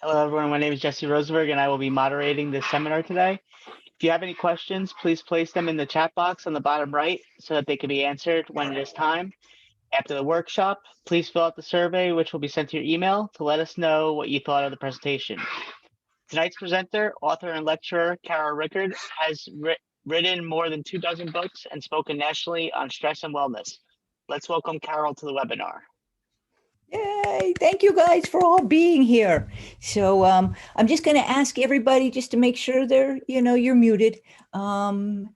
Hello, everyone. My name is Jesse Rosenberg, and I will be moderating this seminar today. If you have any questions, please place them in the chat box on the bottom right so that they can be answered when it is time. After the workshop, please fill out the survey, which will be sent to your email to let us know what you thought of the presentation. Tonight's presenter, author, and lecturer, Rickard, has written more than 24 books and spoken nationally on stress and wellness. Let's welcome Carol to the webinar. Yay, thank you guys for all being here. So I'm just going to ask everybody just to make sure you're muted. And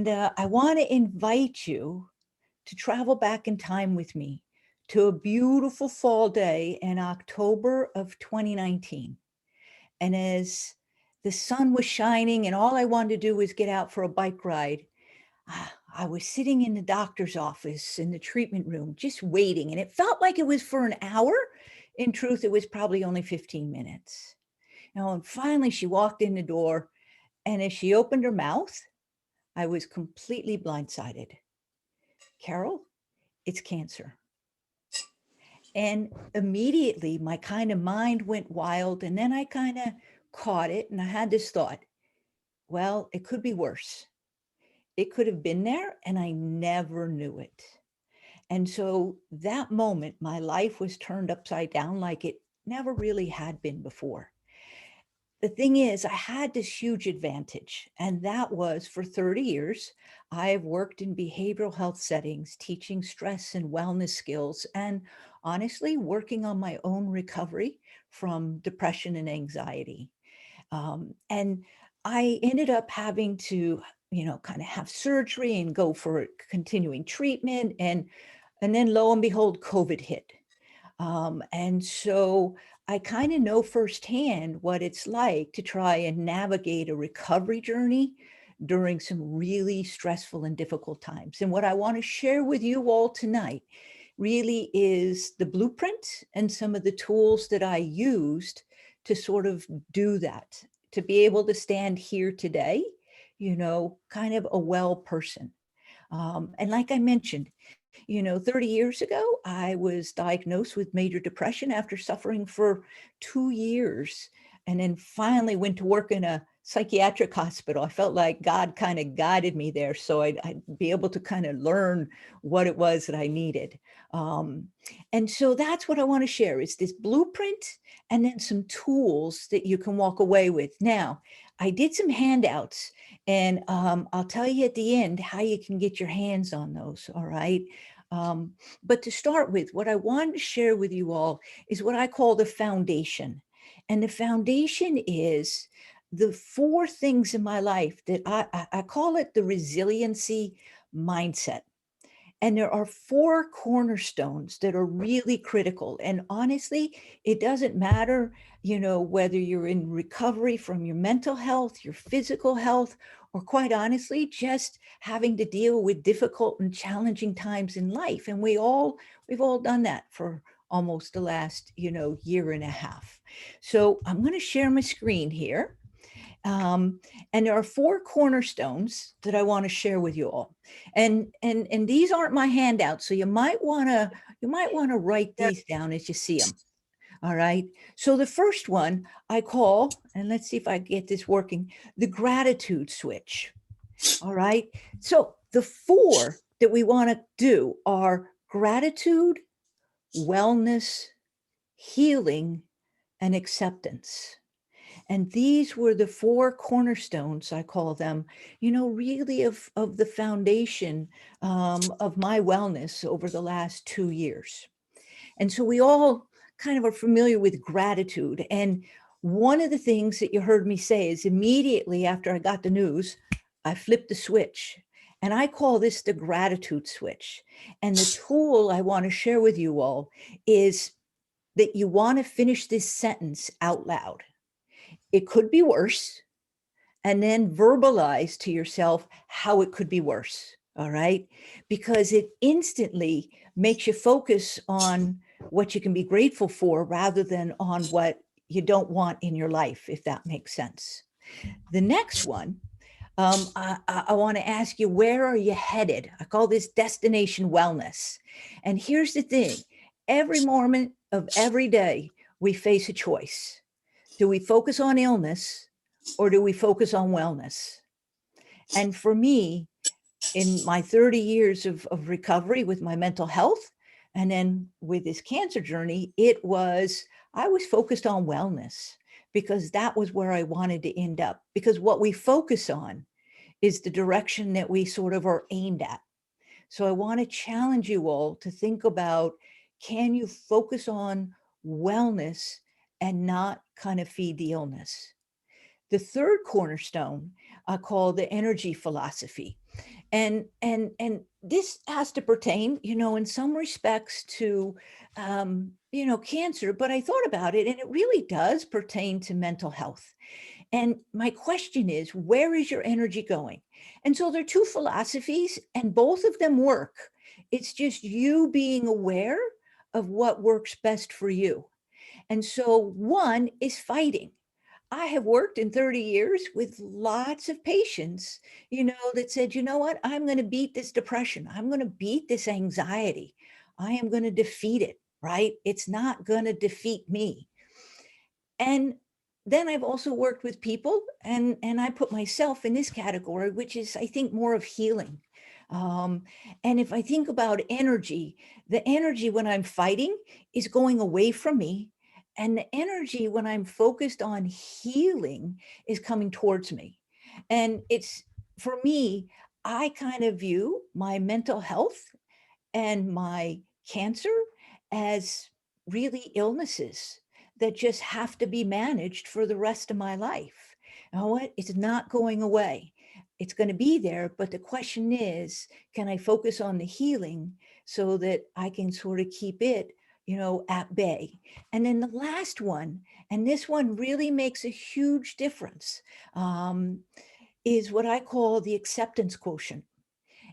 I want to invite you to travel back in time with me to a beautiful fall day in October of 2019. And as the sun was shining and all I wanted to do was get out for a bike ride, I was sitting in the doctor's office in the treatment room, just waiting. And it felt like it was for an hour. In truth, it was probably only 15 minutes. And finally she walked in the door, and as she opened her mouth, I was completely blindsided. Carol, it's cancer. And immediately my kind of mind went wild, and then I kind of caught it, and I had this thought, well, it could be worse. It could have been there and I never knew it. And so that moment, my life was turned upside down like it never really had been before. The thing is, I had this huge advantage, and that was for 30 years, I've worked in behavioral health settings, teaching stress and wellness skills, and honestly, working on my own recovery from depression and anxiety. And I ended up having to kind of have surgery and go for continuing treatment. And then lo and behold, COVID hit. And so I kind of know firsthand what it's like to try and navigate a recovery journey during some really stressful and difficult times. And what I want to share with you all tonight really is the blueprint and some of the tools that I used to sort of do that, to be able to stand here today, kind of a well person. And like I mentioned, 30 years ago, I was diagnosed with major depression after suffering for 2 years, and then finally went to work in a psychiatric hospital. I felt like God kind of guided me there so I'd be able to kind of learn what it was that I needed. And so that's what I want to share is this blueprint and then some tools that you can walk away with. Now, I did some handouts, and I'll tell you at the end how you can get your hands on those, all right? But to start with, what I wanted to share with you all is what I call the foundation. And the foundation is the 4 things in my life that I call it the resiliency mindset. And there are 4 cornerstones that are really critical. And honestly, it doesn't matter, whether you're in recovery from your mental health, your physical health, or quite honestly, just having to deal with difficult and challenging times in life. And we've all done that for almost the last, year and a half. So I'm going to share my screen here. And there are 4 cornerstones that I want to share with you all. And these aren't my handouts, so you might want to write these down as you see them. All right. So the first one I call, and let's see if I get this working, the gratitude switch. All right. So the 4 that we want to do are gratitude, wellness, healing, and acceptance. And these were the 4 cornerstones, I call them, really of the foundation of my wellness over the last 2 years. And so we all kind of are familiar with gratitude. And one of the things that you heard me say is immediately after I got the news, I flipped the switch. And I call this the gratitude switch. And the tool I want to share with you all is that you want to finish this sentence out loud. It could be worse, and then verbalize to yourself how it could be worse, all right? Because it instantly makes you focus on what you can be grateful for rather than on what you don't want in your life, if that makes sense. The next one, I want to ask you, where are you headed? I call this destination wellness. And here's the thing, every moment of every day, we face a choice. Do we focus on illness or do we focus on wellness? And for me, in my 30 years of recovery with my mental health, and then with this cancer journey, I was focused on wellness because that was where I wanted to end up. Because what we focus on is the direction that we sort of are aimed at. So I want to challenge you all to think about, can you focus on wellness and not kind of feed the illness? The third cornerstone I call the energy philosophy. And this has to pertain, in some respects to, cancer, but I thought about it and it really does pertain to mental health. And my question is, where is your energy going? And so there are two philosophies and both of them work. It's just you being aware of what works best for you. And so one is fighting. I have worked in 30 years with lots of patients, that said, you know what, I'm going to beat this depression. I'm going to beat this anxiety. I am going to defeat it, right? It's not going to defeat me. And then I've also worked with people, and I put myself in this category, which is, I think, more of healing. And if I think about energy, the energy when I'm fighting is going away from me. And the energy when I'm focused on healing is coming towards me. And it's, for me, I kind of view my mental health and my cancer as really illnesses that just have to be managed for the rest of my life. You know what? It's not going away. It's going to be there. But the question is, can I focus on the healing so that I can sort of keep it, at bay? And then the last one, and this one really makes a huge difference, is what I call the acceptance quotient.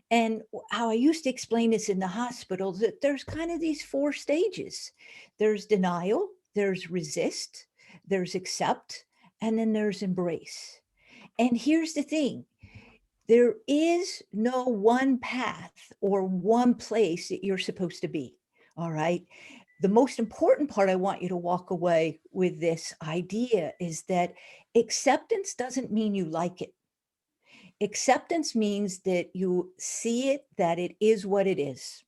And how I used to explain this in the hospital, that there's kind of these 4 stages. There's denial, there's resist, there's accept, and then there's embrace. And here's the thing. There is no one path or one place that you're supposed to be. All right. The most important part I want you to walk away with this idea is that acceptance doesn't mean you like it. Acceptance means that you see it, that it is what it is,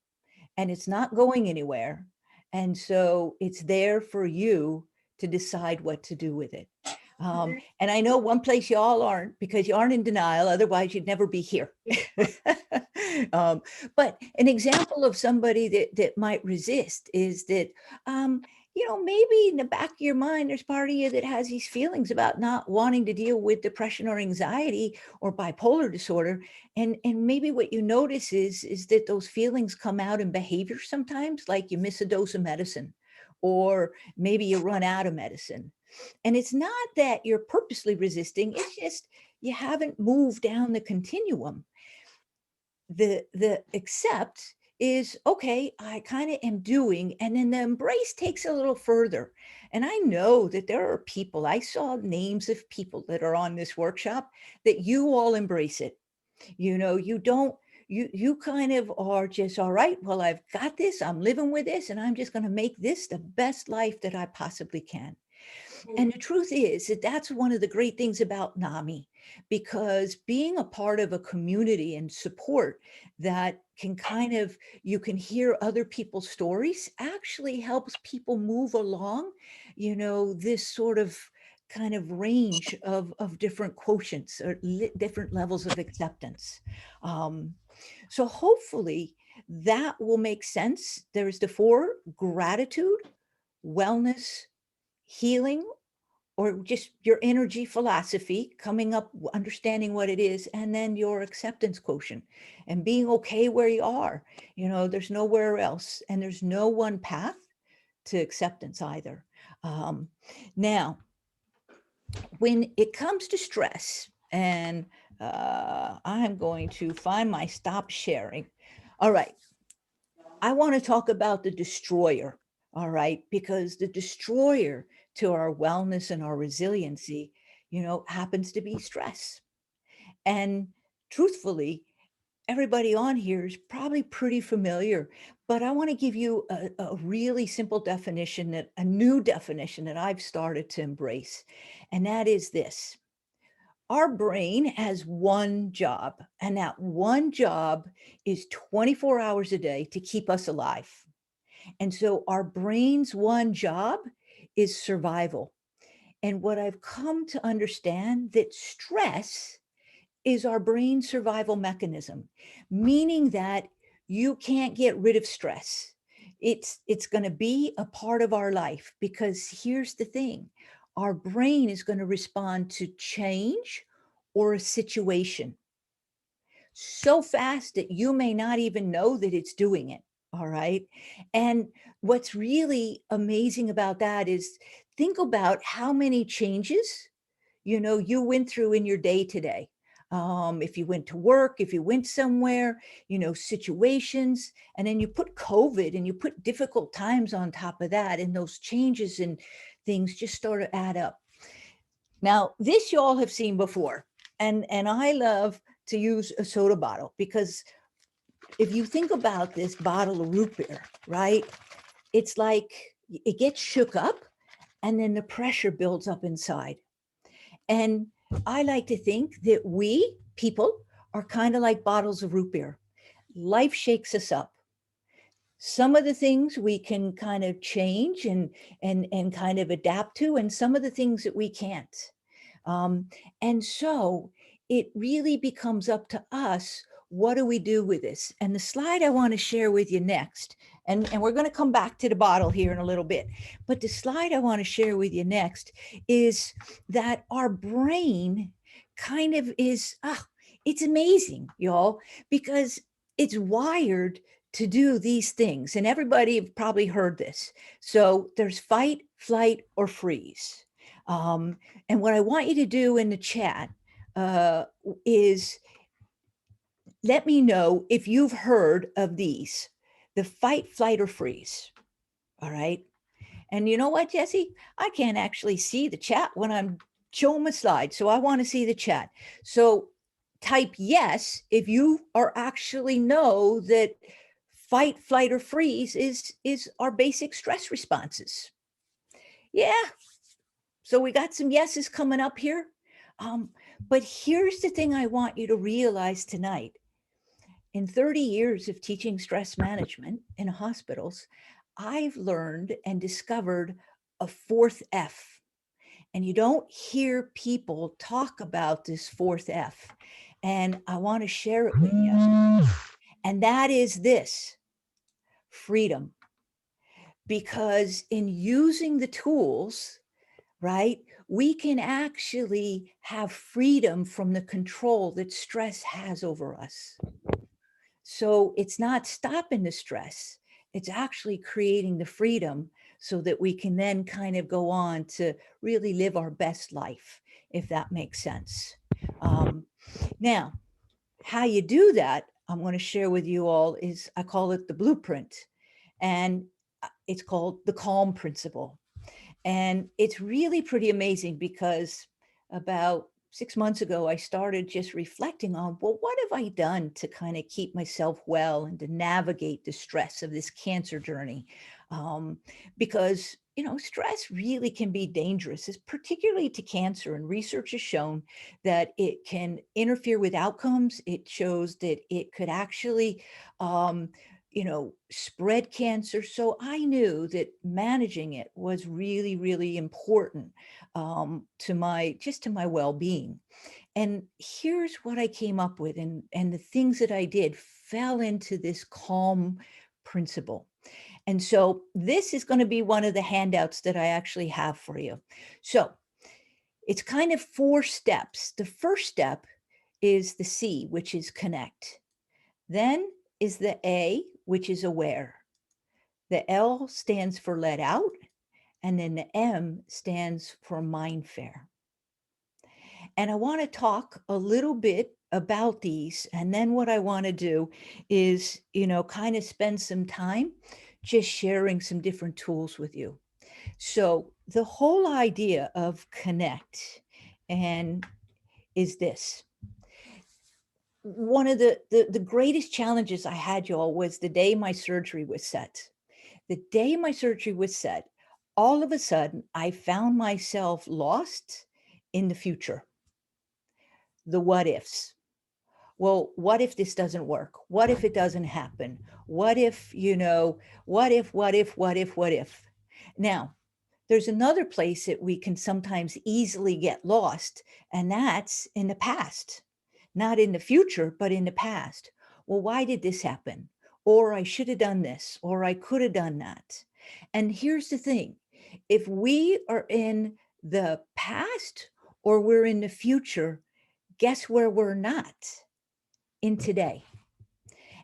and it's not going anywhere. And so it's there for you to decide what to do with it. And I know one place y'all aren't, because you aren't in denial, otherwise you'd never be here. But an example of somebody that might resist is that, maybe in the back of your mind, there's part of you that has these feelings about not wanting to deal with depression or anxiety or bipolar disorder. And maybe what you notice is that those feelings come out in behavior sometimes, like you miss a dose of medicine, or maybe you run out of medicine. And it's not that you're purposely resisting, it's just you haven't moved down the continuum. The accept is, okay, I kind of am doing, and then the embrace takes a little further. And I know that there are people, I saw names of people that are on this workshop, that you all embrace it. You don't, you kind of are just, all right, well, I've got this, I'm living with this, and I'm just going to make this the best life that I possibly can. And the truth is that that's one of the great things about NAMI, because being a part of a community and support that can kind of, you can hear other people's stories, actually helps people move along, this sort of kind of range of different quotients or different levels of acceptance. So hopefully that will make sense. There's the 4: gratitude, wellness, healing, or just your energy philosophy, coming up, understanding what it is, and then your acceptance quotient and being okay where you are. There's nowhere else, and there's no one path to acceptance either. Now, when it comes to stress, and I'm going to find my stop sharing. All right. I want to talk about the destroyer. All right. Because the destroyer to our wellness and our resiliency, happens to be stress. And truthfully, everybody on here is probably pretty familiar, but I want to give you a really simple definition, that a new definition that I've started to embrace. And that is this: our brain has one job, and that one job is 24 hours a day to keep us alive. And so our brain's one job is survival. And what I've come to understand, that stress is our brain survival mechanism, meaning that you can't get rid of stress. It's going to be a part of our life, because here's the thing: our brain is going to respond to change or a situation so fast that you may not even know that it's doing it. All right. And what's really amazing about that is, think about how many changes you went through in your day today. If you went to work, if you went somewhere, situations, and then you put COVID and you put difficult times on top of that, and those changes and things just start to add up. Now, this you all have seen before, and I love to use a soda bottle, because if you think about this bottle of root beer, right? It's like it gets shook up, and then the pressure builds up inside. And I like to think that we people are kind of like bottles of root beer. Life shakes us up. Some of the things we can kind of change and kind of adapt to, and some of the things that we can't. And so it really becomes up to us. What do we do with this? And the slide I want to share with you next, and we're going to come back to the bottle here in a little bit, but the slide I want to share with you next is that our brain kind of is, it's amazing, y'all, because it's wired to do these things. And everybody have probably heard this. So there's fight, flight, or freeze. And what I want you to do in the chat is let me know if you've heard of these: the fight, flight, or freeze. All right. And you know what, Jesse? I can't actually see the chat when I'm showing my slide. So I want to see the chat. So type yes if you are actually know that fight, flight, or freeze is our basic stress responses. Yeah. So we got some yeses coming up here. But here's the thing I want you to realize tonight. In 30 years of teaching stress management in hospitals, I've learned and discovered a fourth F. And you don't hear people talk about this fourth F. And I want to share it with you. And that is this: freedom. Because in using the tools, right, we can actually have freedom from the control that stress has over us. So it's not stopping the stress, it's actually creating the freedom so that we can then kind of go on to really live our best life, if that makes sense. Now, how you do that, I'm going to share with you all, is I call it the blueprint, and it's called the calm principle. And it's really pretty amazing, because about 6 months ago, I started just reflecting on, well, what have I done to kind of keep myself well and to navigate the stress of this cancer journey? Because, stress really can be dangerous, particularly to cancer. And research has shown that it can interfere with outcomes. It shows that it could actually, spread cancer. So I knew that managing it was really, really important to my well-being. And here's what I came up with, and the things that I did fell into this calm principle. And so this is going to be one of the handouts that I actually have for you. So it's kind of 4 steps. The first step is the C, which is connect. Then is the A, which is aware. The L stands for let out, and then the M stands for mind fair. And I want to talk a little bit about these. And then what I want to do is, kind of spend some time just sharing some different tools with you. So the whole idea of connect and is this: one of the greatest challenges I had, y'all, was the day my surgery was set. The day my surgery was set, all of a sudden, I found myself lost in the future. The what ifs. Well, what if this doesn't work? What if it doesn't happen? What if, what if? Now, there's another place that we can sometimes easily get lost, and that's in the past. Not in the future, but in the past. Well, why did this happen? Or I should have done this, or I could have done that. And here's the thing. If we are in the past or we're in the future, guess where we're not? In today.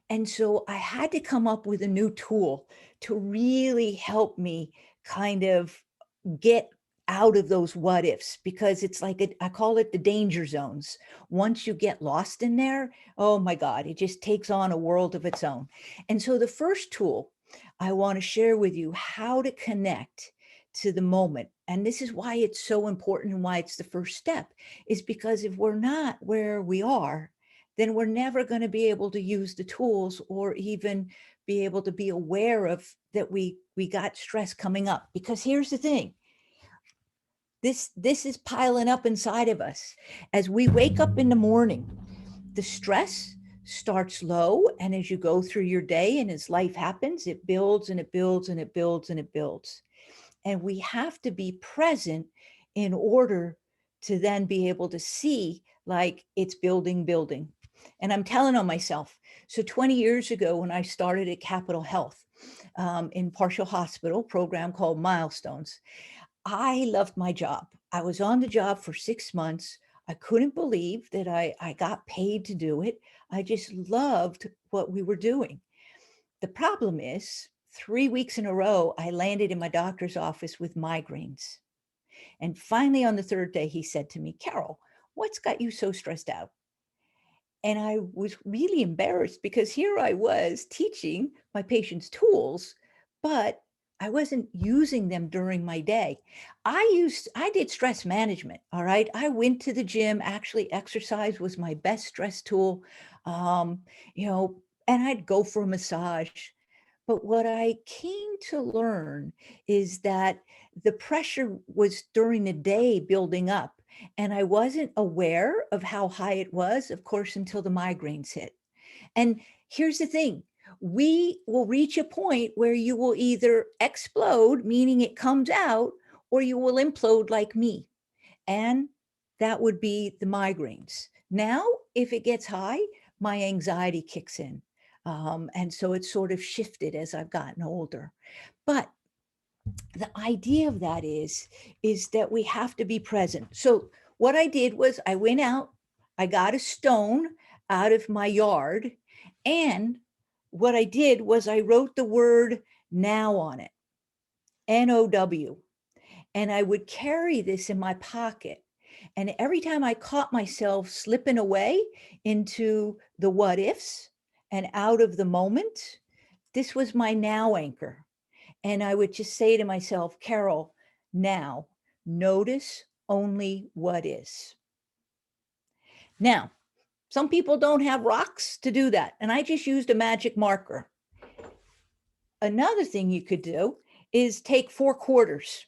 And so I had to come up with a new tool to really help me kind of get out of those what ifs, because it's like I call it the danger zones. Once you get lost in there, oh my God, it just takes on a world of its own. And so the first tool I want to share with you how to connect to the moment. And this is why it's so important and why it's the first step, is because if we're not where we are, then we're never going to be able to use the tools or even be able to be aware of that we got stress coming up. Because here's the thing. This is piling up inside of us. As we wake up in the morning, the stress starts low. And as you go through your day and as life happens, it builds and it builds and it builds and it builds. And we have to be present in order to then be able to see like it's building. And I'm telling on myself. So 20 years ago, when I started at Capitol Health in Partial Hospital program called Milestones, I loved my job. I was on the job for 6 months. I couldn't believe that I got paid to do it. I just loved what we were doing. The problem is 3 weeks in a row, I landed in my doctor's office with migraines. And finally on the third day, he said to me, "Carol, what's got you so stressed out?" And I was really embarrassed because here I was teaching my patients tools, but I wasn't using them during my day. I did stress management. All right. I went to the gym. Actually, exercise was my best stress tool. Um, and I'd go for a massage. But what I came to learn is that the pressure was during the day building up. And I wasn't aware of how high it was, of course, until the migraines hit. And here's the thing. We will reach a point where you will either explode, meaning it comes out, or you will implode like me. And that would be the migraines. Now, if it gets high, my anxiety kicks in. And so it's sort of shifted as I've gotten older. But the idea of that is that we have to be present. So what I did was I went out, I got a stone out of my yard, and what I did was I wrote the word now on it, N-O-W, and I would carry this in my pocket. And every time I caught myself slipping away into the what ifs and out of the moment, this was my now anchor. And I would just say to myself, "Carol, now notice only what is." Now, some people don't have rocks to do that. And I just used a magic marker. Another thing you could do is take 4 quarters,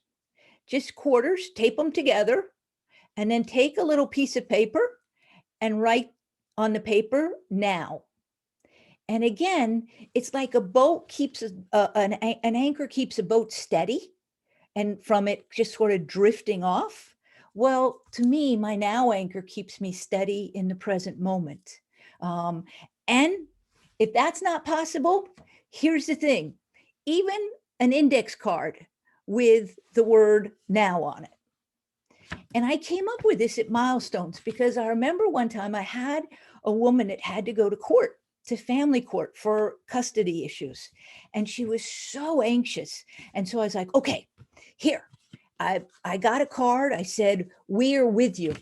just quarters, tape them together, and then take a little piece of paper and write on the paper, now. And again, it's like a boat keeps an anchor keeps a boat steady and from it just sort of drifting off. Well, to me, my now anchor keeps me steady in the present moment. And if that's not possible, here's the thing. Even an index card with the word now on it. And I came up with this at Milestones because I remember one time I had a woman that had to go to court, to family court for custody issues. And she was so anxious. And so I was like, okay, here, I got a card. I said, "We are with you."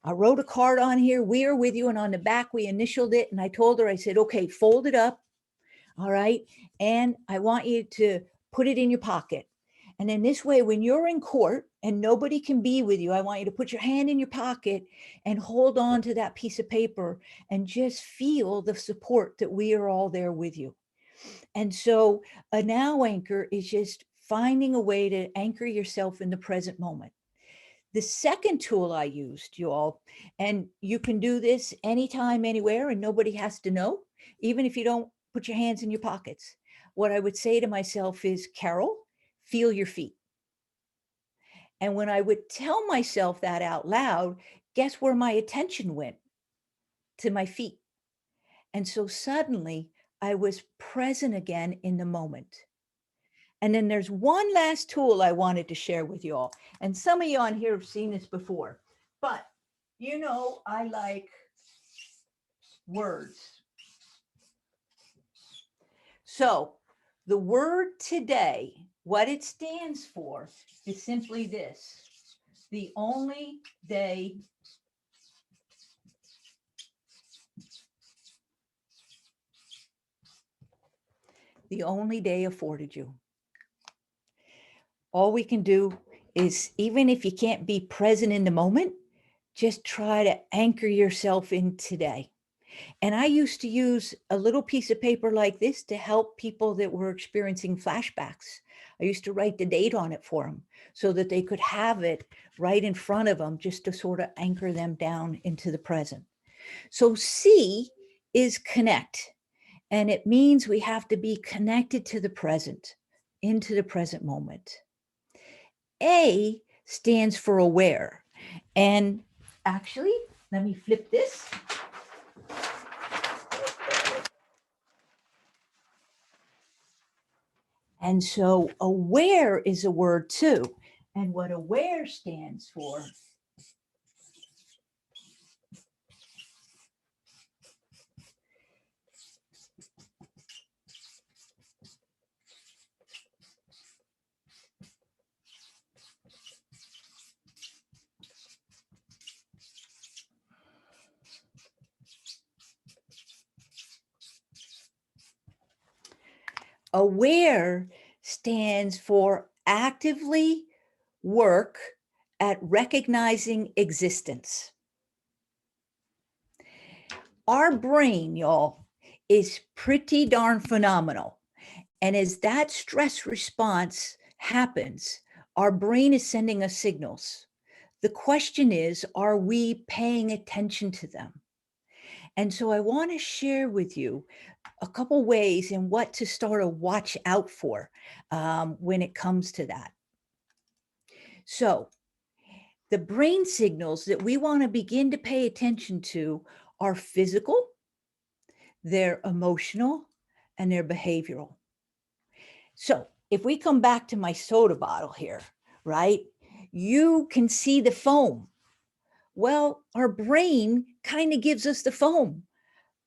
I wrote a card on here, "We are with you." And on the back, we initialed it. And I told her, I said, "Okay, fold it up. All right. And I want you to put it in your pocket. And then this way, when you're in court and nobody can be with you. I want you to put your hand in your pocket and hold on to that piece of paper and just feel the support that we are all there with you. And so a now anchor is just finding a way to anchor yourself in the present moment. The second tool I used, you all, and you can do this anytime, anywhere, and nobody has to know, even if you don't put your hands in your pockets. What I would say to myself is, Carol, feel your feet. And when I would tell myself that out loud, guess where my attention went? To my feet. And so suddenly I was present again in the moment. And then there's one last tool I wanted to share with you all. And some of you on here have seen this before, but you know, I like words. So the word today, what it stands for is simply this: the only day afforded you. All we can do is, even if you can't be present in the moment, just try to anchor yourself in today. And I used to use a little piece of paper like this to help people that were experiencing flashbacks. I used to write the date on it for them so that they could have it right in front of them, just to sort of anchor them down into the present. So C is connect. And it means we have to be connected to the present, into the present moment. A stands for aware. And actually, let me flip this. And so aware is a word too. And what aware stands for aware stands for actively work at recognizing existence. Our brain, y'all, is pretty darn phenomenal. And as that stress response happens, our brain is sending us signals. The question is, are we paying attention to them? And so I want to share with you a couple ways in what to start to watch out for when it comes to that. So the brain signals that we want to begin to pay attention to are physical, they're emotional, and they're behavioral. So if we come back to my soda bottle here, right, you can see the foam. Well, our brain kind of gives us the foam,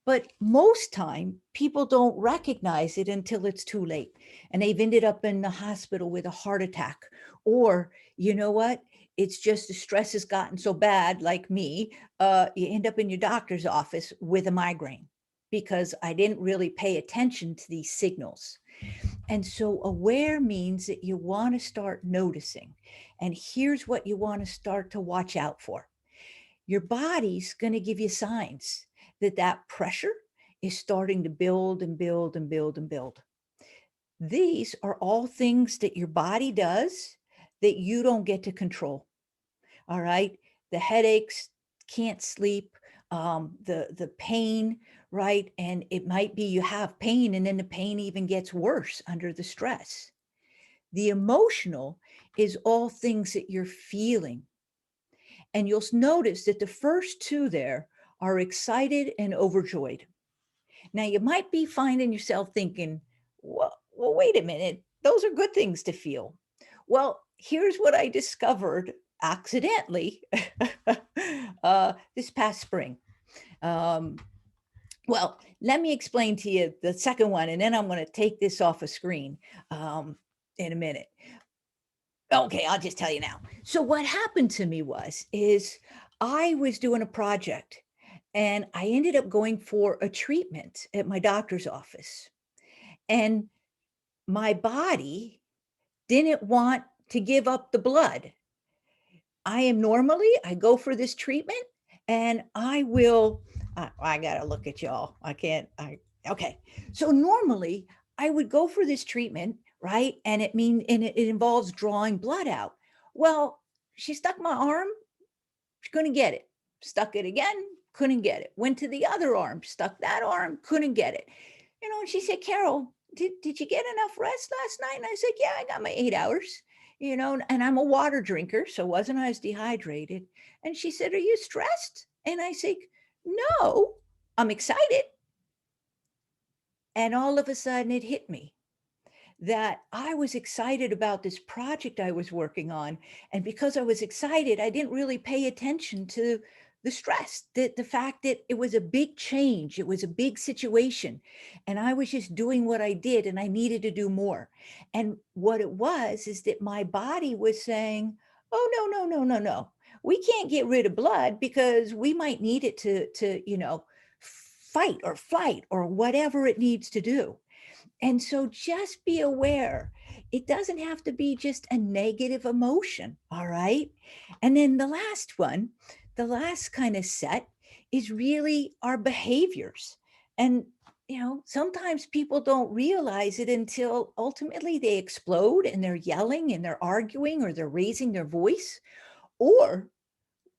but most time people don't recognize it until it's too late and they've ended up in the hospital with a heart attack. Or, you know what, it's just the stress has gotten so bad, like me, you end up in your doctor's office with a migraine because I didn't really pay attention to these signals. And so aware means that you want to start noticing. And here's what you want to start to watch out for. Your body's going to give you signs that that pressure is starting to build and build and build and build. These are all things that your body does that you don't get to control. All right. The headaches, can't sleep, the pain, right? And it might be you have pain and then the pain even gets worse under the stress. The emotional is all things that you're feeling. And you'll notice that the first two there are excited and overjoyed. Now, you might be finding yourself thinking, well, wait a minute, those are good things to feel. Well, here's what I discovered accidentally this past spring. Well, let me explain to you the second one, and then I'm going to take this off a screen in a minute. Okay, I'll just tell you now. So what happened to me is I was doing a project and I ended up going for a treatment at my doctor's office. And my body didn't want to give up the blood. I go for this treatment and I got to look at y'all. Okay. So normally I would go for this treatment, right? And it involves drawing blood out. Well, she stuck my arm, she couldn't get it. Stuck it again, couldn't get it. Went to the other arm, stuck that arm, couldn't get it. And she said, Carol, did you get enough rest last night? And I said, yeah, I got my 8 hours, and I'm a water drinker, so wasn't I as dehydrated? And she said, are you stressed? And I said, no, I'm excited. And all of a sudden it hit me that I was excited about this project I was working on. And because I was excited, I didn't really pay attention to the stress, the fact that it was a big change. It was a big situation. And I was just doing what I did and I needed to do more. And what it was is that my body was saying, oh, no, no, no, no, no. We can't get rid of blood because we might need it to fight or flight or whatever it needs to do. And so just be aware, it doesn't have to be just a negative emotion, all right? And then the last kind of set is really our behaviors. And, sometimes people don't realize it until ultimately they explode and they're yelling and they're arguing or they're raising their voice, or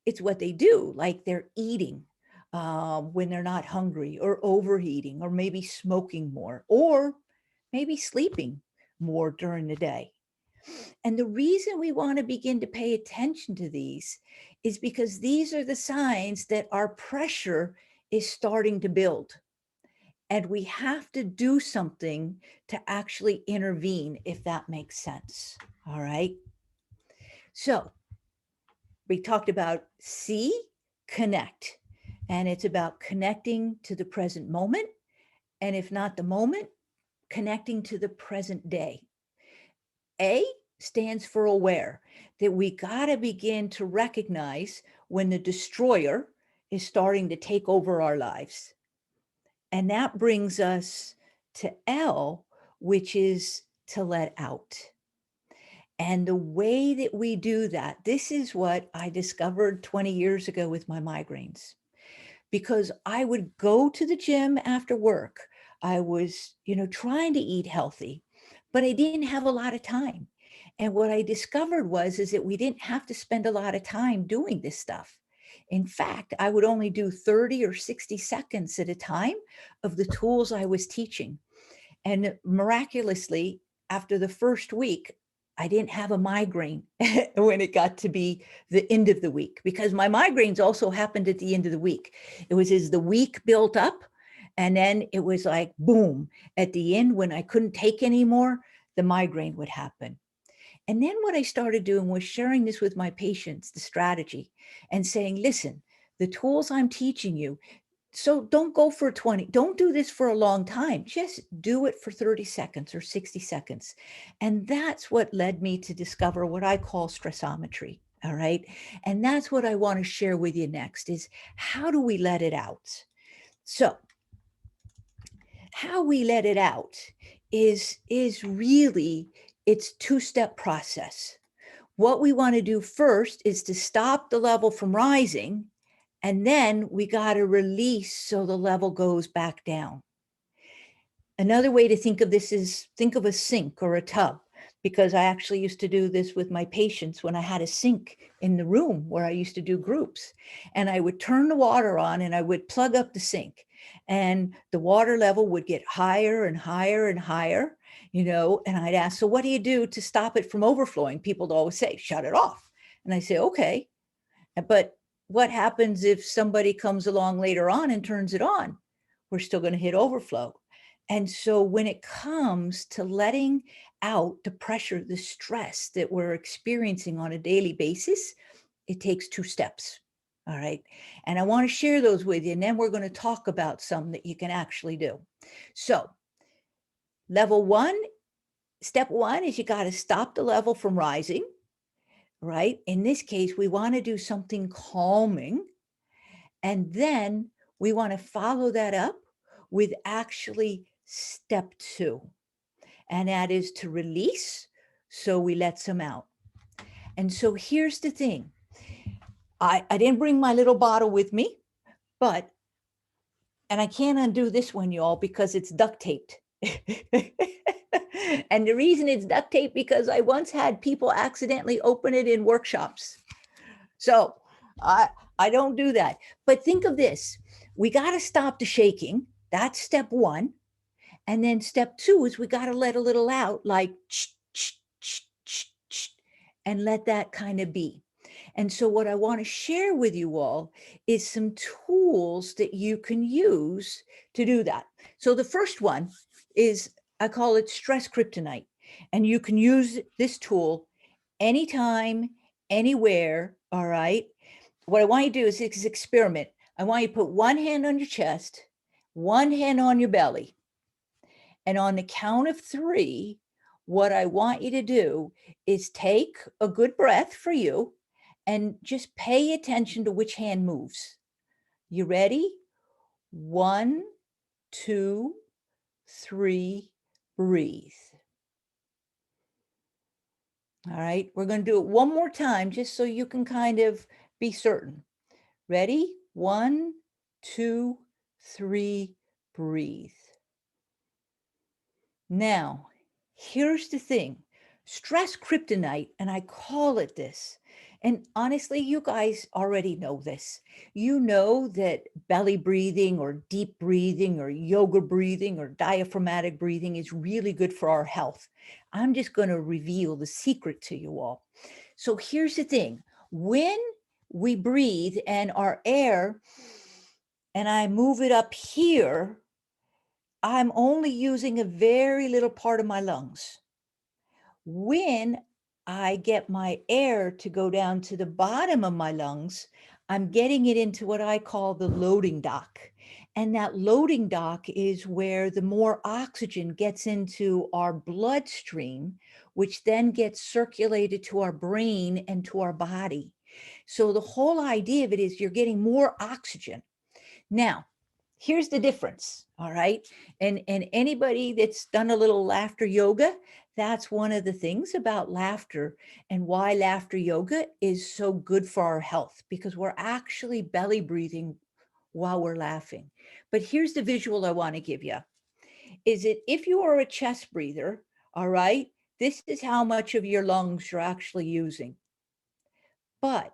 it's what they do, like they're eating when they're not hungry, or overeating, or maybe smoking more, or maybe sleeping more during the day. And the reason we want to begin to pay attention to these is because these are the signs that our pressure is starting to build. And we have to do something to actually intervene, if that makes sense. All right. So we talked about connect. And it's about connecting to the present moment. And if not the moment, connecting to the present day. A stands for aware, that we got to begin to recognize when the destroyer is starting to take over our lives. And that brings us to L, which is to let out. And the way that we do that, this is what I discovered 20 years ago with my migraines. Because I would go to the gym after work. I was, trying to eat healthy, but I didn't have a lot of time. And what I discovered is that we didn't have to spend a lot of time doing this stuff. In fact, I would only do 30 or 60 seconds at a time of the tools I was teaching. And miraculously, after the first week, I didn't have a migraine when it got to be the end of the week, because my migraines also happened at the end of the week. It was as the week built up, and then it was like, boom, at the end when I couldn't take anymore, the migraine would happen. And then what I started doing was sharing this with my patients, the strategy, and saying, listen, the tools I'm teaching you, so don't go for 20, don't do this for a long time. Just do it for 30 seconds or 60 seconds. And that's what led me to discover what I call stressometry. All right. And that's what I want to share with you next is how do we let it out? So how we let it out is really, it's two-step process. What we want to do first is to stop the level from rising. And then we got to release so the level goes back down. Another way to think of this is think of a sink or a tub, because I actually used to do this with my patients when I had a sink in the room where I used to do groups. And I would turn the water on and I would plug up the sink, and the water level would get higher and higher and higher, and I'd ask, so what do you do to stop it from overflowing? People would always say, shut it off. And I say, okay, but what happens if somebody comes along later on and turns it on? We're still going to hit overflow. And so when it comes to letting out the pressure, the stress that we're experiencing on a daily basis, it takes two steps. All right. And I want to share those with you. And then we're going to talk about some that you can actually do. So step one is you got to stop the level from rising. Right? In this case, we want to do something calming. And then we want to follow that up with actually step two. And that is to release. So we let some out. And so here's the thing. I didn't bring my little bottle with me, but, and I can't undo this one, y'all, because it's duct taped. And the reason it's duct taped because I once had people accidentally open it in workshops. So I don't do that. But think of this. We got to stop the shaking. That's step one. And then step two is we got to let a little out, like, and let that kind of be. And so what I want to share with you all is some tools that you can use to do that. So the first one is, I call it stress kryptonite. And you can use this tool anytime, anywhere, all right? What I want you to do is this experiment. I want you to put one hand on your chest, one hand on your belly. And on the count of three, what I want you to do is take a good breath for you and just pay attention to which hand moves. You ready? 1, 2, 3, breathe. All right, we're going to do it one more time just so you can kind of be certain. Ready? 1, 2, 3, breathe. Now, here's the thing. Stress kryptonite, and I call it this. And honestly, you guys already know this. You know that belly breathing or deep breathing or yoga breathing or diaphragmatic breathing is really good for our health. I'm just going to reveal the secret to you all. So here's the thing. When we breathe and our air, and I move it up here, I'm only using a very little part of my lungs. When I get my air to go down to the bottom of my lungs, I'm getting it into what I call the loading dock. And that loading dock is where the more oxygen gets into our bloodstream, which then gets circulated to our brain and to our body. So the whole idea of it is you're getting more oxygen. Now, here's the difference, all right? And anybody that's done a little laughter yoga, that's one of the things about laughter and why laughter yoga is so good for our health, because we're actually belly breathing while we're laughing. But here's the visual I want to give you. Is it if you are a chest breather, all right, this is how much of your lungs you're actually using. But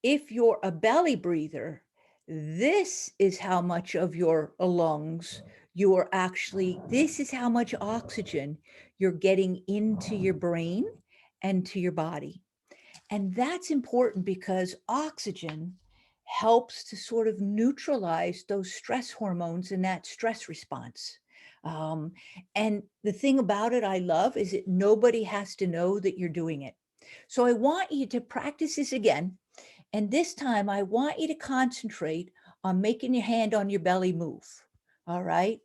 if you're a belly breather, this is how much of your lungs you are actually, this is how much oxygen you're getting into your brain and to your body. And that's important because oxygen helps to sort of neutralize those stress hormones in that stress response. And the thing about it I love is that nobody has to know that you're doing it. So I want you to practice this again. And this time I want you to concentrate on making your hand on your belly move. All right.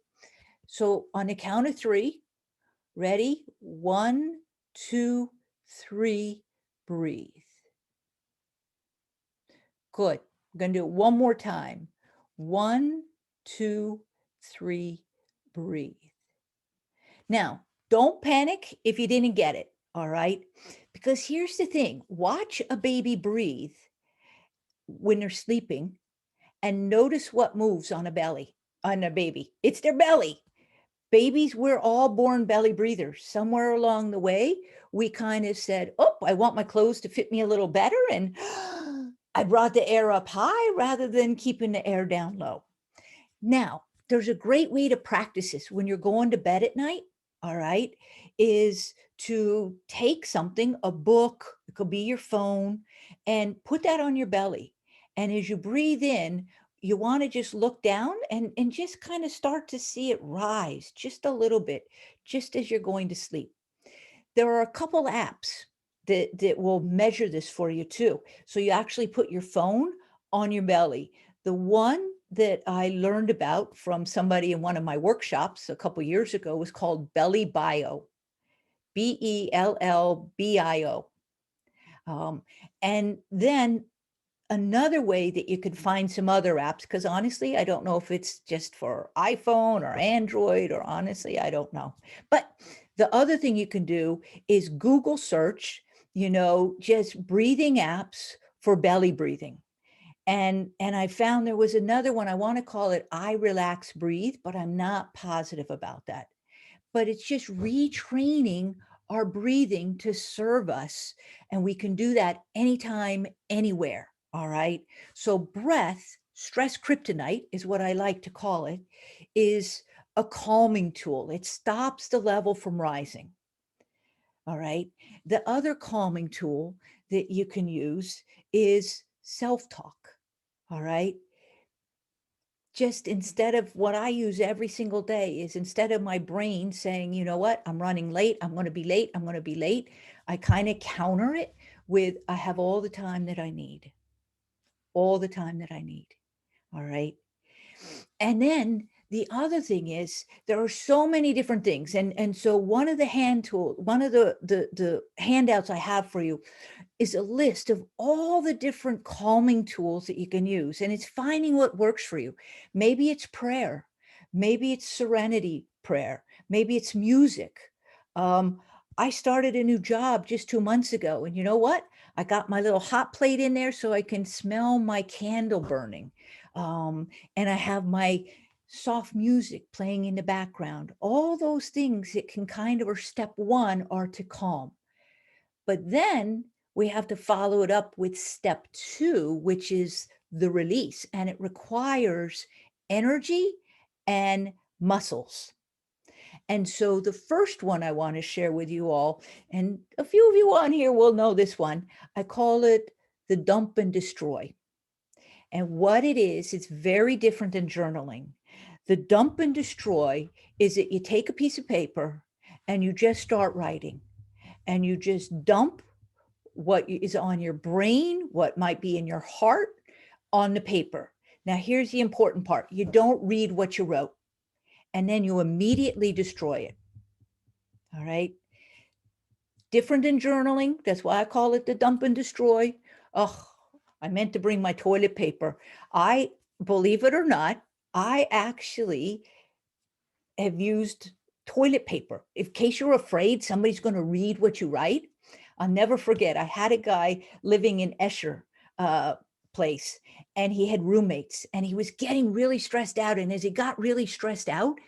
So on the count of three, ready? 1, 2, 3, breathe. Good. I'm going to do it one more time. 1, 2, 3, breathe. Now, don't panic if you didn't get it. All right. Because here's the thing. Watch a baby breathe when they're sleeping and notice what moves on a belly, on a baby. It's their belly. Babies, we're all born belly breathers. Somewhere along the way, we kind of said, oh, I want my clothes to fit me a little better. And I brought the air up high rather than keeping the air down low. Now, there's a great way to practice this when you're going to bed at night, all right, is to take something, a book, it could be your phone, and put that on your belly. And as you breathe in, you want to just look down and just kind of start to see it rise just a little bit, just as you're going to sleep. There are a couple apps that will measure this for you too. So you actually put your phone on your belly. The one that I learned about from somebody in one of my workshops a couple years ago was called Belly Bio, BELLBIO. And then another way that you could find some other apps, because honestly, I don't know if it's just for iPhone or Android, or honestly, I don't know. But the other thing you can do is Google search, just breathing apps for belly breathing. And I found there was another one. I want to call it I Relax Breathe, but I'm not positive about that. But it's just retraining our breathing to serve us. And we can do that anytime, anywhere. All right. So breath, stress kryptonite is what I like to call it, is a calming tool. It stops the level from rising. All right. The other calming tool that you can use is self-talk. All right. Just instead of what I use every single day is instead of my brain saying, you know what, I'm running late, I'm going to be late, I'm going to be late, I kind of counter it with, I have all the time that I need, all the time that I need. All right. And then the other thing is there are so many different things. And so one of the hand tools, one of the handouts I have for you is a list of all the different calming tools that you can use. And it's finding what works for you. Maybe it's prayer. Maybe it's serenity prayer. Maybe it's music. I started a new job just 2 months ago. And you know what? I got my little hot plate in there so I can smell my candle burning. And I have my soft music playing in the background. All those things that can kind of, or step one, are to calm. But then we have to follow it up with step two, which is the release. And it requires energy and muscles. And so the first one I want to share with you all, and a few of you on here will know this one, I call it the dump and destroy. And what it is, it's very different than journaling. The dump and destroy is that you take a piece of paper and you just start writing, and you just dump what is on your brain, what might be in your heart, on the paper. Now, here's the important part. You don't read what you wrote, and then you immediately destroy it. All right. Different than journaling. That's why I call it the dump and destroy. Oh, I meant to bring my toilet paper. I, believe it or not, I actually have used toilet paper. In case you're afraid somebody's going to read what you write, I'll never forget. I had a guy living in Escher place, and he had roommates, and he was getting really stressed out. And as he got really stressed out,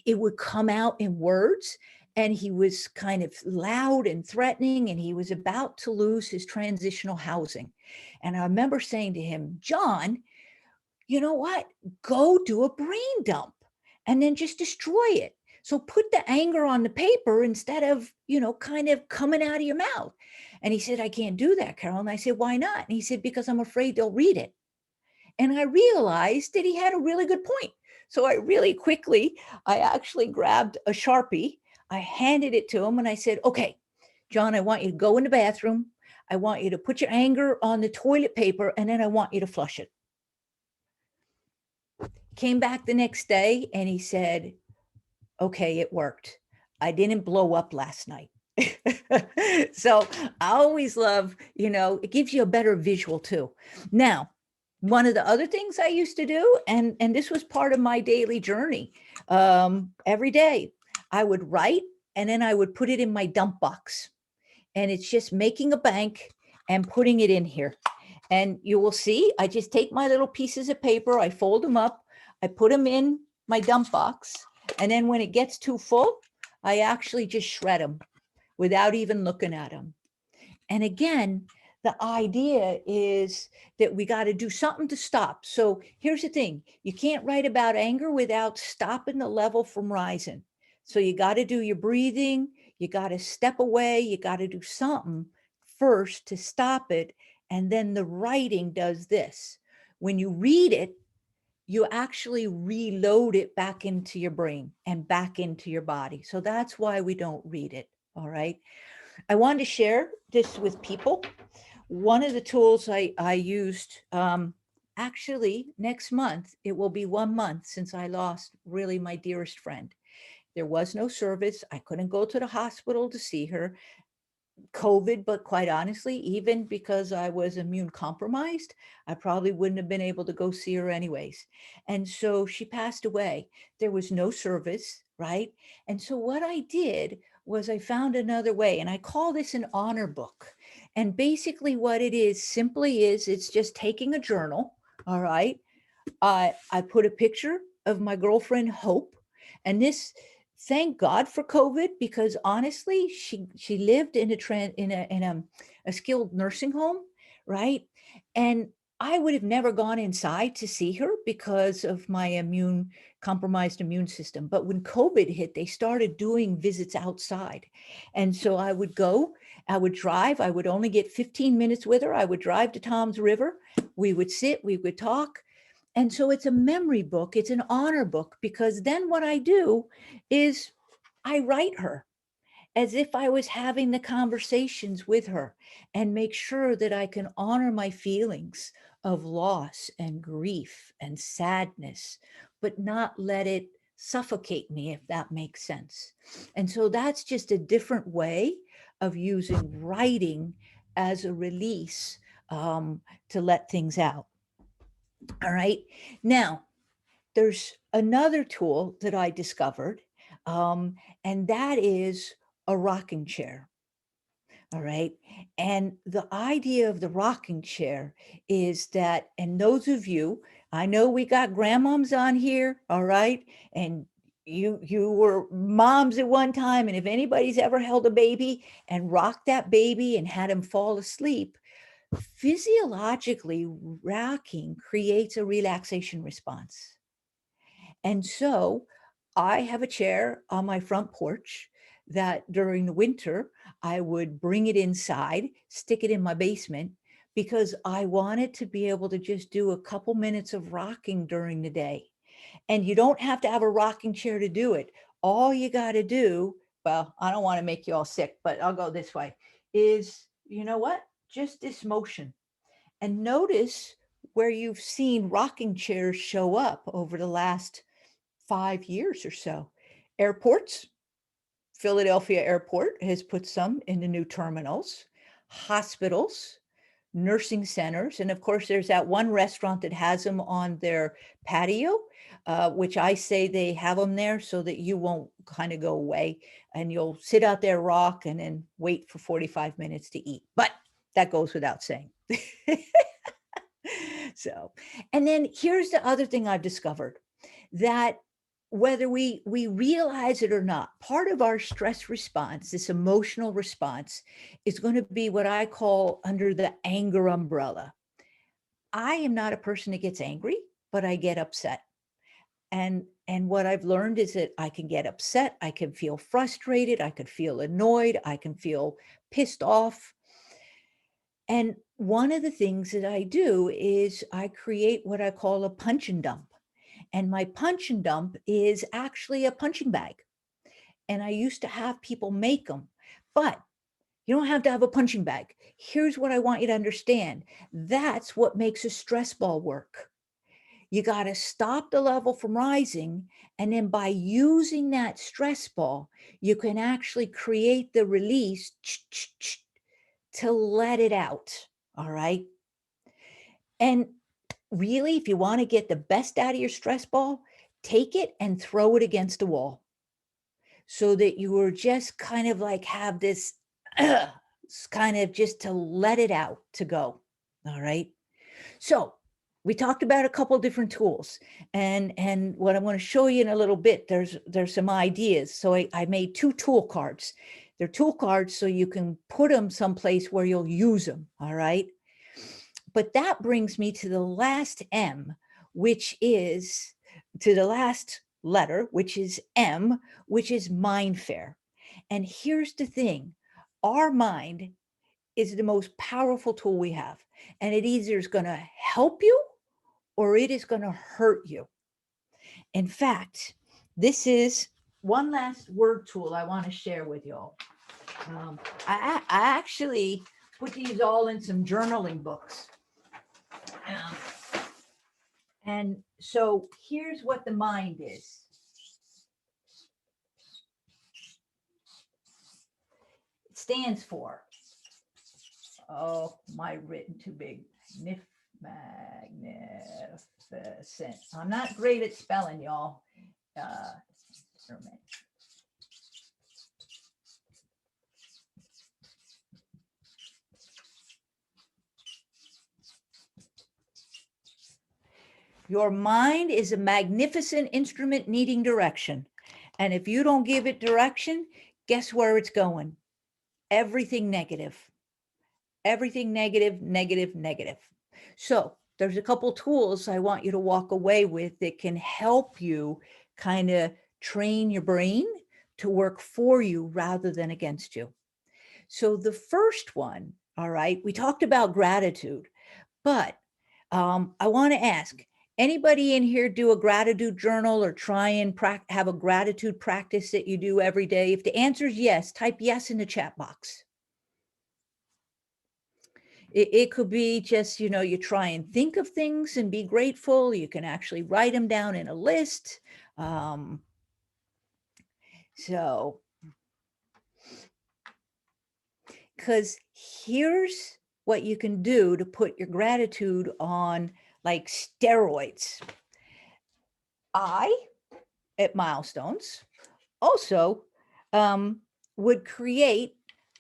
it would come out in words, and he was kind of loud and threatening, and he was about to lose his transitional housing. And I remember saying to him, John, you know what? Go do a brain dump and then just destroy it. So put the anger on the paper instead of, kind of coming out of your mouth. And he said, I can't do that, Carol. And I said, why not? And he said, because I'm afraid they'll read it. And I realized that he had a really good point. So I really quickly, I actually grabbed a Sharpie. I handed it to him and I said, okay, John, I want you to go in the bathroom. I want you to put your anger on the toilet paper, and then I want you to flush it. Came back the next day and he said, okay, it worked. I didn't blow up last night. So I always love, it gives you a better visual too. Now, one of the other things I used to do, and this was part of my daily journey, every day I would write and then I would put it in my dump box. And it's just making a bank and putting it in here. And you will see, I just take my little pieces of paper, I fold them up, I put them in my dump box. And then when it gets too full, I actually just shred them without even looking at them. And again, the idea is that we got to do something to stop. So here's the thing. You can't write about anger without stopping the level from rising. So you got to do your breathing. You got to step away. You got to do something first to stop it. And then the writing does this. When you read it, you actually reload it back into your brain and back into your body. So that's why we don't read it. All right. I wanted to share this with people. One of the tools I used, actually next month, it will be 1 month since I lost really my dearest friend. There was no service. I couldn't go to the hospital to see her. COVID, but quite honestly, even because I was immune compromised, I probably wouldn't have been able to go see her anyways. And so she passed away. There was no service, right? And so what I did was I found another way, and I call this an honor book. And basically what it is simply is it's just taking a journal, All right. I put a picture of my girlfriend Hope, and this, thank God for COVID, because honestly, she lived in a skilled nursing home, right? And I would have never gone inside to see her because of my compromised immune system. But when COVID hit, they started doing visits outside, and so I would go. I would drive. I would only get 15 minutes with her. I would drive to Tom's River. We would sit. We would talk. And so it's a memory book, it's an honor book, because then what I do is I write her as if I was having the conversations with her and make sure that I can honor my feelings of loss and grief and sadness, but not let it suffocate me, if that makes sense. And so that's just a different way of using writing as a release, to let things out. All right. Now, there's another tool that I discovered, and that is a rocking chair. All right. And the idea of the rocking chair is that, and those of you, I know we got grandmoms on here, all right, and you were moms at one time, and if anybody's ever held a baby and rocked that baby and had him fall asleep, physiologically, rocking creates a relaxation response. And so I have a chair on my front porch that during the winter, I would bring it inside, stick it in my basement, because I wanted to be able to just do a couple minutes of rocking during the day. And you don't have to have a rocking chair to do it. All you got to do, well, I don't want to make you all sick, but I'll go this way, is, you know what? Just this motion. And notice where you've seen rocking chairs show up over the last 5 years or so. Airports, Philadelphia Airport has put some in the new terminals, hospitals, nursing centers, and of course, there's that one restaurant that has them on their patio, which I say they have them there so that you won't kind of go away and you'll sit out there, rock, and then wait for 45 minutes to eat. But that goes without saying. So, and then here's the other thing I've discovered, that whether we realize it or not, part of our stress response, this emotional response, is going to be what I call under the anger umbrella. I am not a person that gets angry, but I get upset. And what I've learned is that I can get upset, I can feel frustrated, I could feel annoyed, I can feel pissed off. And one of the things that I do is I create what I call a punch and dump. And my punch and dump is actually a punching bag. And I used to have people make them, but you don't have to have a punching bag. Here's what I want you to understand. That's what makes a stress ball work. You got to stop the level from rising. And then by using that stress ball, you can actually create the release to let it out. All right. And really, if you want to get the best out of your stress ball, take it and throw it against a wall so that you are just kind of like have this kind of just to let it out, to go. All right. So we talked about a couple different tools, and what I'm going to show you in a little bit, there's some ideas. So I made 2 tool cards. They're tool cards so you can put them someplace where you'll use them. All right. But that brings me to the last M, which is to the last letter, which is M, which is mind fair. And here's the thing, our mind is the most powerful tool we have. And it either is going to help you or it is going to hurt you. In fact, this is one last word tool I want to share with y'all. I actually put these all in some journaling books. And so here's what the mind is. It stands for, oh, my written too big, magnificent. I'm not great at spelling, y'all. Your mind is a magnificent instrument needing direction. And if you don't give it direction, guess where it's going? Everything negative. Everything negative, negative, negative. So there's a couple tools I want you to walk away with that can help you kind of train your brain to work for you rather than against you. So the first one, all right, we talked about gratitude, but I want to ask, anybody in here do a gratitude journal or try and have a gratitude practice that you do every day? If the answer is yes, type yes in the chat box. It could be just, you try and think of things and be grateful. You can actually write them down in a list. So, because here's what you can do to put your gratitude on like steroids. I, at Milestones, also would create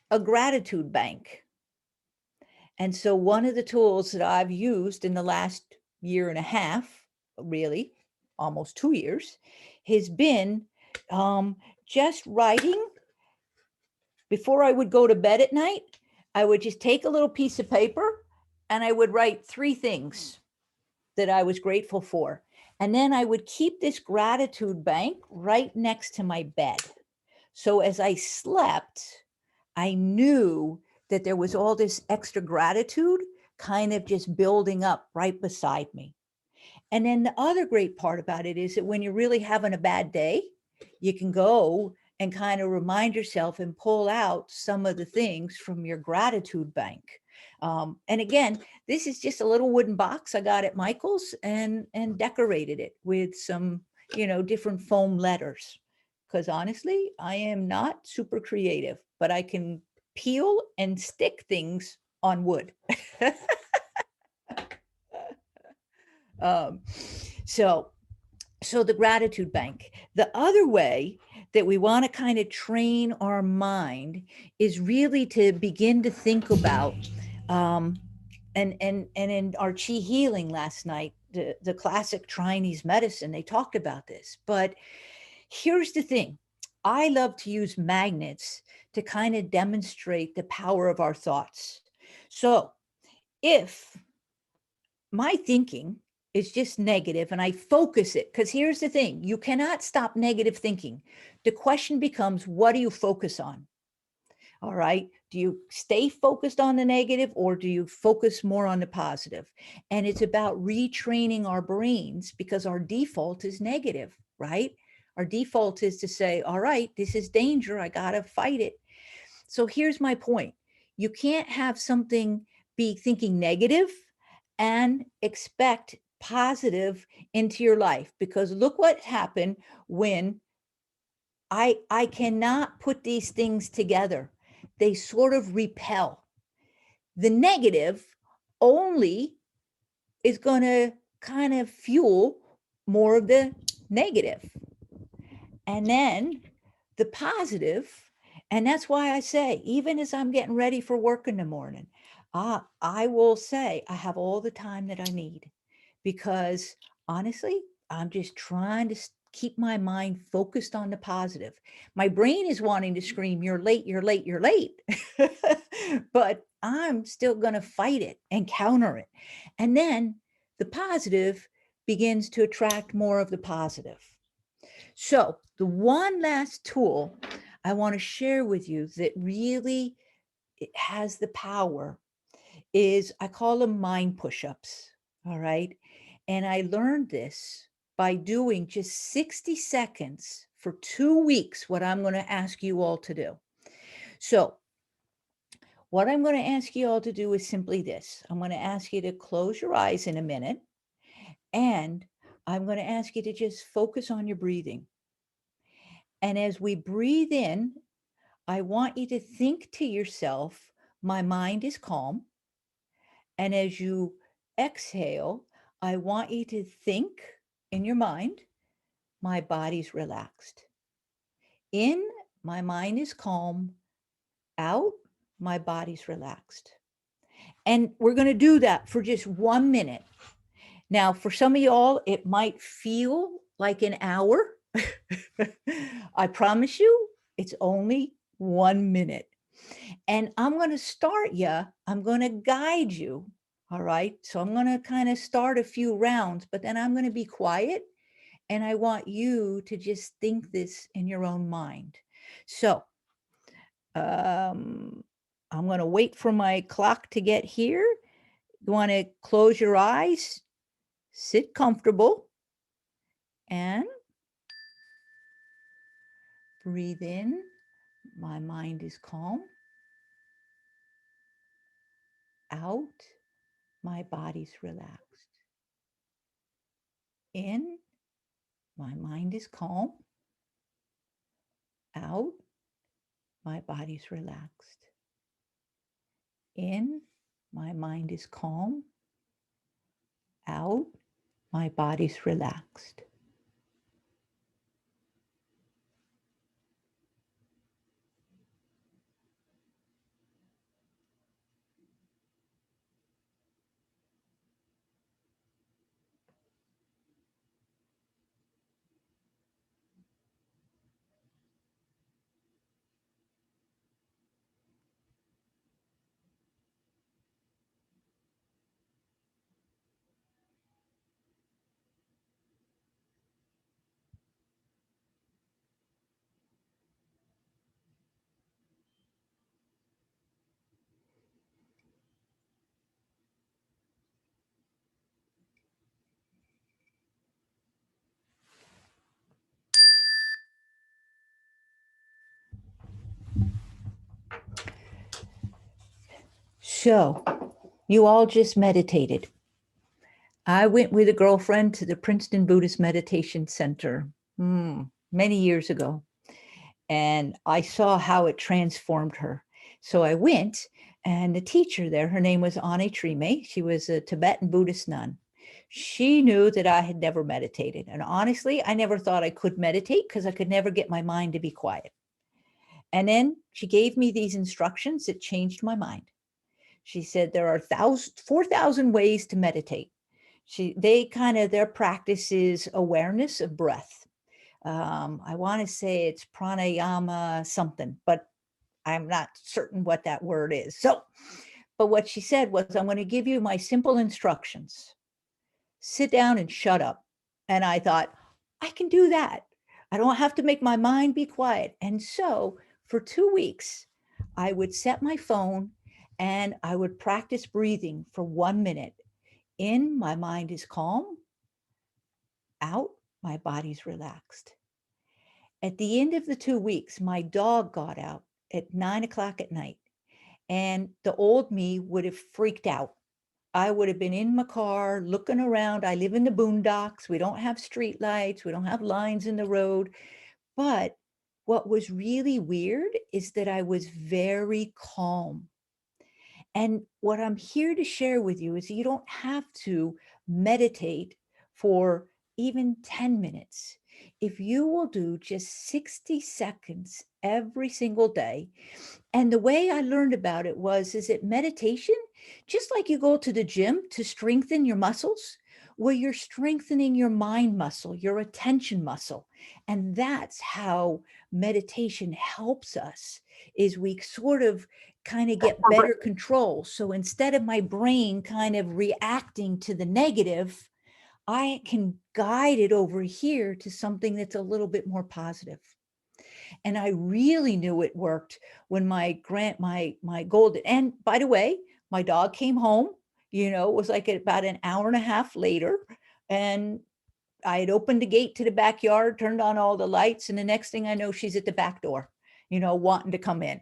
a gratitude bank. And so one of the tools that I've used in the last year and a half, really, almost 2 years, has been just writing. Before I would go to bed at night, I would just take a little piece of paper and I would write 3 things that I was grateful for. And then I would keep this gratitude bank right next to my bed. So as I slept, I knew that there was all this extra gratitude kind of just building up right beside me. And then the other great part about it is that when you're really having a bad day, you can go and kind of remind yourself and pull out some of the things from your gratitude bank. And again, this is just a little wooden box I got at Michael's and decorated it with some, different foam letters. Because honestly, I am not super creative, but I can peel and stick things on wood. So the gratitude bank. The other way that we want to kind of train our mind is really to begin to think about, and in our Chi healing last night, the classic Chinese medicine, they talked about this. But here's the thing. I love to use magnets to kind of demonstrate the power of our thoughts. So if my thinking is just negative and I focus it, because here's the thing, you cannot stop negative thinking. The question becomes, what do you focus on? All right. Do you stay focused on the negative or do you focus more on the positive? And it's about retraining our brains because our default is negative, right? Our default is to say, all right, this is danger. I got to fight it. So here's my point. You can't have something be thinking negative and expect positive into your life, because look what happened when I cannot put these things together. They sort of repel. The negative only is going to kind of fuel more of the negative. And then the positive, and that's why I say, even as I'm getting ready for work in the morning, I will say I have all the time that I need, because honestly, I'm just trying to keep my mind focused on the positive. My brain is wanting to scream, you're late, you're late, you're late. But I'm still going to fight it and counter it. And then the positive begins to attract more of the positive. So the one last tool I want to share with you that really has the power is, I call them mind push-ups. All right. And I learned this by doing just 60 seconds for 2 weeks, what I'm going to ask you all to do. So what I'm going to ask you all to do is simply this. I'm going to ask you to close your eyes in a minute, and I'm going to ask you to just focus on your breathing. And as we breathe in, I want you to think to yourself, my mind is calm. And as you exhale, I want you to think in your mind, my body's relaxed. In, my mind is calm. Out, my body's relaxed. And we're going to do that for just 1 minute. Now, for some of y'all, it might feel like an hour. I promise you, it's only 1 minute. And I'm going to start you, I'm going to guide you. All right. So I'm going to kind of start a few rounds, but then I'm going to be quiet. And I want you to just think this in your own mind. So I'm going to wait for my clock to get here. You want to close your eyes, sit comfortable, and breathe in. My mind is calm. Out. My body's relaxed. In. My mind is calm. Out. My body's relaxed. In. My mind is calm. Out. My body's relaxed. So you all just meditated. I went with a girlfriend to the Princeton Buddhist Meditation Center many years ago, and I saw how it transformed her. So I went, and the teacher there, her name was Ane Trime. She was a Tibetan Buddhist nun. She knew that I had never meditated. And honestly, I never thought I could meditate because I could never get my mind to be quiet. And then she gave me these instructions that changed my mind. She said there are 4,000 ways to meditate. Their practice is awareness of breath. I want to say it's pranayama something, but I'm not certain what that word is. But what she said was, I'm going to give you my simple instructions. Sit down and shut up. And I thought, I can do that. I don't have to make my mind be quiet. And so for 2 weeks, I would set my phone and I would practice breathing for 1 minute. In, my mind is calm. Out, my body's relaxed. At the end of the 2 weeks, my dog got out at 9 o'clock at night, and the old me would have freaked out. I would have been in my car looking around. I live in the boondocks. We don't have street lights. We don't have lines in the road. But what was really weird is that I was very calm. And what I'm here to share with you is you don't have to meditate for even 10 minutes. If you will do just 60 seconds every single day. And the way I learned about it is that meditation, just like you go to the gym to strengthen your muscles, well, you're strengthening your mind muscle, your attention muscle. And that's how meditation helps us, is we sort of kind of get better control. So instead of my brain kind of reacting to the negative, I can guide it over here to something that's a little bit more positive. And I really knew it worked when my golden, and by the way, my dog came home, it was like about an hour and a half later, and I had opened the gate to the backyard, turned on all the lights, and the next thing I know, she's at the back door, wanting to come in.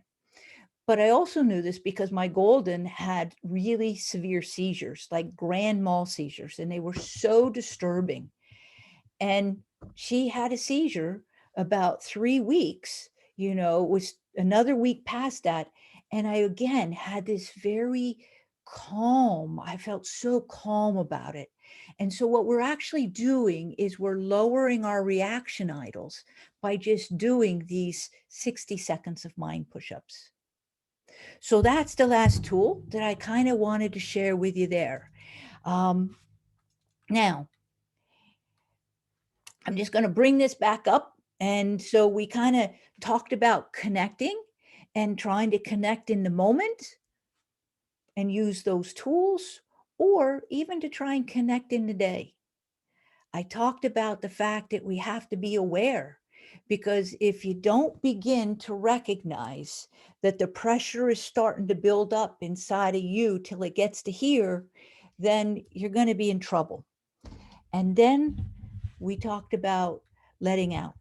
But I also knew this because my golden had really severe seizures, like grand mal seizures, and they were so disturbing. And she had a seizure about 3 weeks, it was another week past that. And I again had this very calm, I felt so calm about it. And so what we're actually doing is we're lowering our reaction idols by just doing these 60 seconds of mind push-ups. So that's the last tool that I kind of wanted to share with you there. Now, I'm just going to bring this back up. And so we kind of talked about connecting and trying to connect in the moment and use those tools, or even to try and connect in the day. I talked about the fact that we have to be aware, because if you don't begin to recognize that the pressure is starting to build up inside of you till it gets to here, then you're going to be in trouble. And then we talked about letting out,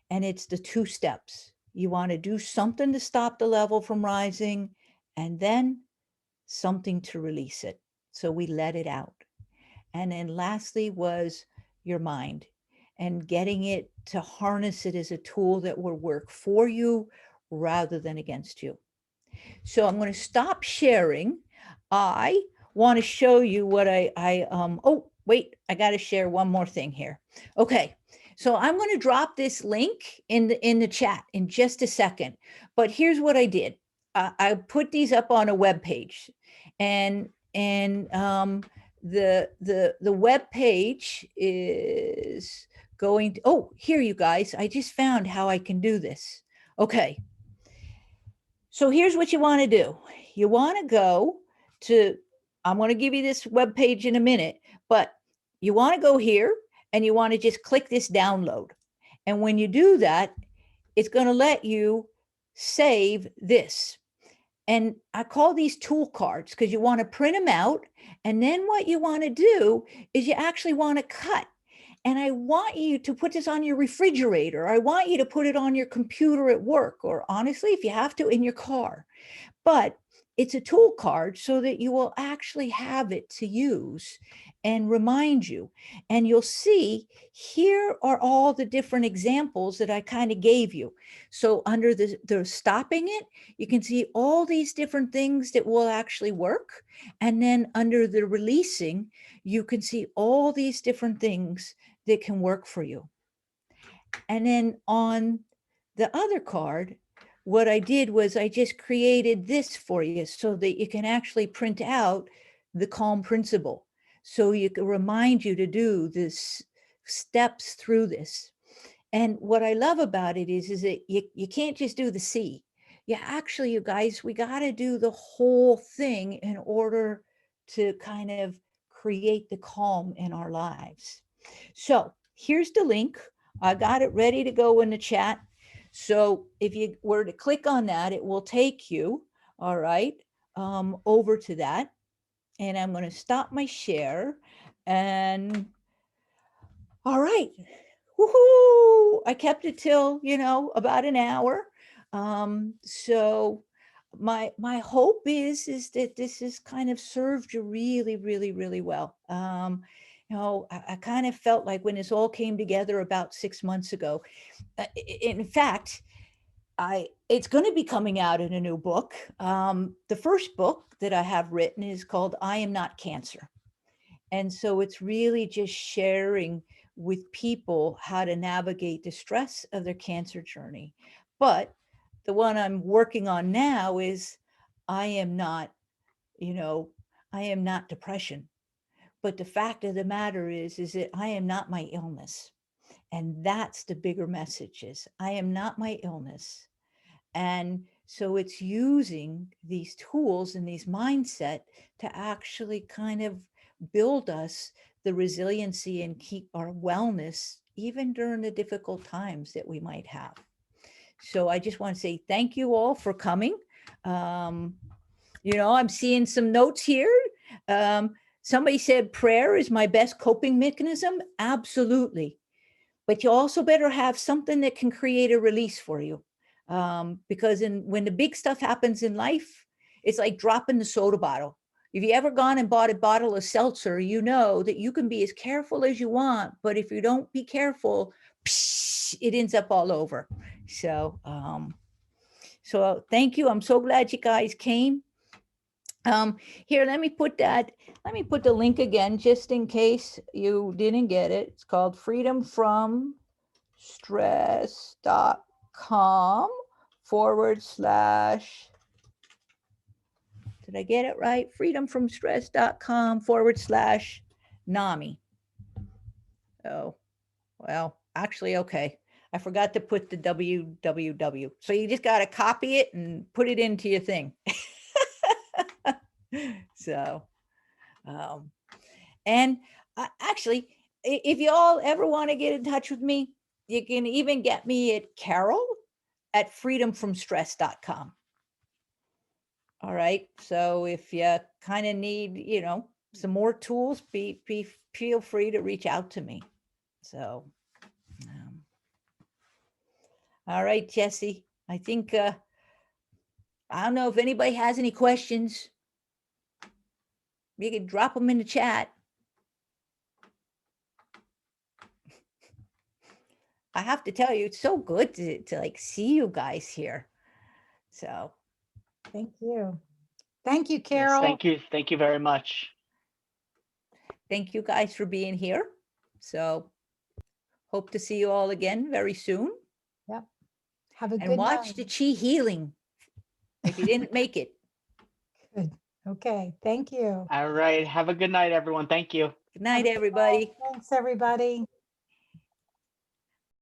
and it's the 2 steps. You want to do something to stop the level from rising, and then something to release it. So we let it out. And then lastly was your mind, and getting it to harness it as a tool that will work for you rather than against you. So I'm going to stop sharing. I want to show you what oh, wait, I got to share one more thing here. Okay. So I'm going to drop this link in the chat in just a second. But here's what I did. I put these up on a web page, and the web page is going to, oh, here, you guys, I just found how I can do this. Okay. So here's what you want to do. You want to go to, I'm going to give you this web page in a minute, but you want to go here and you want to just click this download. And when you do that, it's going to let you save this. And I call these tool cards because you want to print them out. And then what you want to do is you actually want to cut. And I want you to put this on your refrigerator. I want you to put it on your computer at work, or honestly, if you have to, in your car. But it's a tool card so that you will actually have it to use and remind you. And you'll see here are all the different examples that I kind of gave you. So under the stopping it, you can see all these different things that will actually work. And then under the releasing, you can see all these different things that can work for you. And then on the other card, what I did was I just created this for you so that you can actually print out the calm principle. So you can remind you to do this steps through this. And what I love about it is that you can't just do the C. Yeah, actually, you guys, we got to do the whole thing in order to kind of create the calm in our lives. So here's the link. I got it ready to go in the chat. So if you were to click on that, it will take you, all right, over to that. And I'm going to stop my share. And all right. Woohoo! I kept it till, about an hour. So my hope is that this has kind of served you really, really, really well. I kind of felt like when this all came together about 6 months ago, in fact, it's going to be coming out in a new book. The first book that I have written is called I Am Not Cancer. And so it's really just sharing with people how to navigate the stress of their cancer journey. But the one I'm working on now is I am not depression. But the fact of the matter is that I am not my illness. And that's the bigger message, is I am not my illness. And so it's using these tools and these mindset to actually kind of build us the resiliency and keep our wellness even during the difficult times that we might have. So I just want to say thank you all for coming. I'm seeing some notes here. Somebody said prayer is my best coping mechanism. Absolutely. But you also better have something that can create a release for you. Because when the big stuff happens in life, it's like dropping the soda bottle. If you ever gone and bought a bottle of seltzer, you know that you can be as careful as you want, but if you don't be careful, it ends up all over. So thank you. I'm so glad you guys came. Here, let me put the link again, just in case you didn't get it. It's called freedomfromstress.com / did I get it right? freedomfromstress.com / NAMI. Oh, well, actually, okay. I forgot to put the www. So you just got to copy it and put it into your thing. So, um, and actually, if you all ever want to get in touch with me, you can even get me at carol@freedomfromstress.com. All right. So if you kind of need, some more tools, feel free to reach out to me. So, all right, Jesse, I think, I don't know if anybody has any questions. You can drop them in the chat. I have to tell you, it's so good to like see you guys here. So Thank you. Thank you, Yes, Carol. thank you. Thank you very much. thank you guys for being here. So hope to see you all again very soon. Yep. Have a And good watch night. the chi healing if you didn't make it. Good. Okay. Thank you. All right. Have a good night, everyone. Thank you. Good night, everybody. Thanks, everybody.